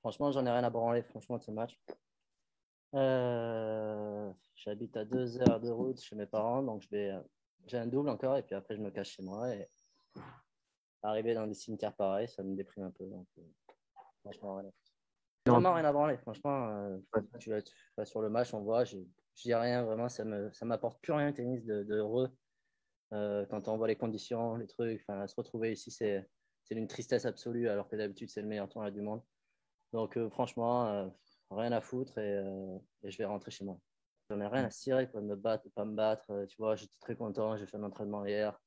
Franchement, j'en ai rien à branler, franchement, de ce match. J'habite à 2 heures de route chez mes parents, donc j'ai un double encore, et puis après, je me cache chez moi. Et arriver dans des cimetières pareils, ça me déprime un peu. Donc, franchement, rien à foutre. Vraiment rien à branler, franchement. Tu vas sur le match, on voit, je dis rien, vraiment, ça m'apporte plus rien le tennis de heureux. Quand on voit les conditions, les trucs, se retrouver ici, c'est une tristesse absolue, alors que d'habitude, c'est le meilleur tournoi du monde. Donc, franchement, rien à foutre et je vais rentrer chez moi. J'en ai rien à cirer, quoi, de me battre, de pas me battre. Tu vois, j'étais très content, j'ai fait un entraînement hier.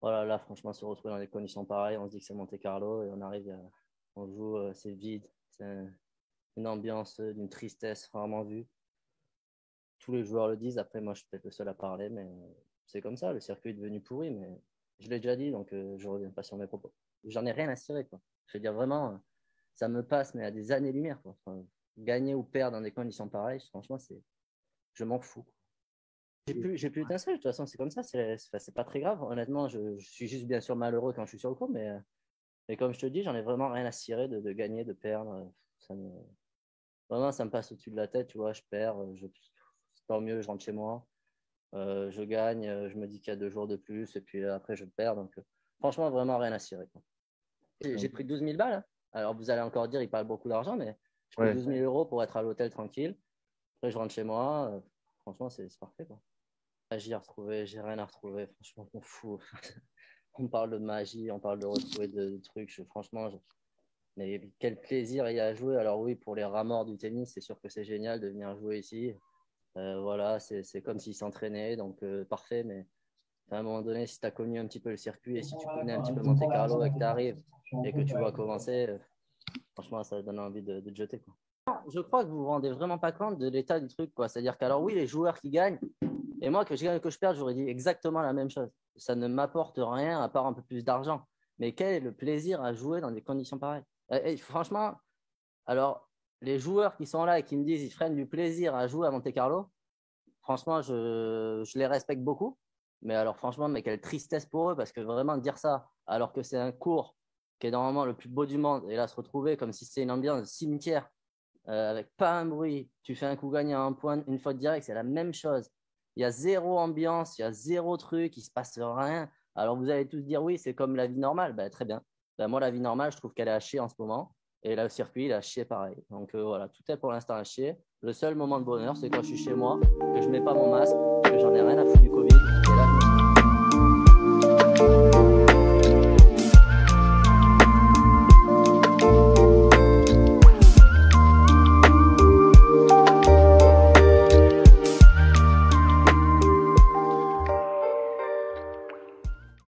Voilà, là, franchement, se retrouver dans des conditions pareilles, on se dit que c'est Monte-Carlo et on arrive, on joue, c'est vide, c'est une ambiance d'une tristesse rarement vue. Tous les joueurs le disent, après, moi, je suis peut-être le seul à parler, mais c'est comme ça, le circuit est devenu pourri, mais je l'ai déjà dit, donc je ne reviens pas sur mes propos. J'en ai rien à cirer, quoi. Je veux dire, vraiment, ça me passe, mais à des années-lumière, quoi. Enfin, gagner ou perdre dans des conditions pareilles, franchement, je m'en fous. J'ai plus d'étincelle, de toute façon, c'est comme ça, c'est pas très grave. Honnêtement, je suis juste bien sûr malheureux quand je suis sur le court, mais comme je te dis, j'en ai vraiment rien à cirer de gagner, de perdre. Vraiment, ça me passe au-dessus de la tête, tu vois, je perds, tant mieux, je rentre chez moi, je gagne, je me dis qu'il y a 2 jours de plus, et puis après, je perds. Donc, franchement, vraiment rien à cirer, quoi. J'ai pris 12 000 balles. Hein. Alors, vous allez encore dire, il parle beaucoup d'argent, mais j'ai pris 12 000 euros pour être à l'hôtel tranquille. Après, je rentre chez moi. Franchement, c'est parfait, quoi. Magie à retrouver, j'ai rien à retrouver. Franchement, on fout. On parle de magie, on parle de retrouver de trucs. Franchement, mais quel plaisir il y a à jouer. Alors oui, pour les rats morts du tennis, c'est sûr que c'est génial de venir jouer ici. Voilà, c'est comme s'ils s'entraînaient, donc parfait. Mais à un moment donné, si tu as connu un petit peu le circuit et si tu connais un petit peu Monte-Carlo et que tu arrives et que tu vois commencer, franchement, ça donne envie de te jeter, quoi. Je crois que vous vous rendez vraiment pas compte de l'état du truc, quoi. C'est-à-dire qu'alors oui, les joueurs qui gagnent, et moi, que je gagne ou que je perde, j'aurais dit exactement la même chose. Ça ne m'apporte rien à part un peu plus d'argent. Mais quel est le plaisir à jouer dans des conditions pareilles? Et franchement, alors, les joueurs qui sont là et qui me disent qu'ils prennent du plaisir à jouer à Monte-Carlo, franchement, je les respecte beaucoup. Mais alors, franchement, mais quelle tristesse pour eux, parce que vraiment dire ça, alors que c'est un cours qui est normalement le plus beau du monde, et là, se retrouver comme si c'était une ambiance de cimetière, avec pas un bruit, tu fais un coup gagnant, un point, une faute directe, c'est la même chose. Il y a zéro ambiance, il y a zéro truc, il ne se passe rien. Alors vous allez tous dire oui, c'est comme la vie normale. Ben, très bien. Ben, moi, la vie normale, je trouve qu'elle est à chier en ce moment. Et là, le circuit, il est à chier pareil. Donc voilà, tout est pour l'instant à chier. Le seul moment de bonheur, c'est quand je suis chez moi, que je ne mets pas mon masque, que j'en ai rien à foutre du Covid. Et là, je me...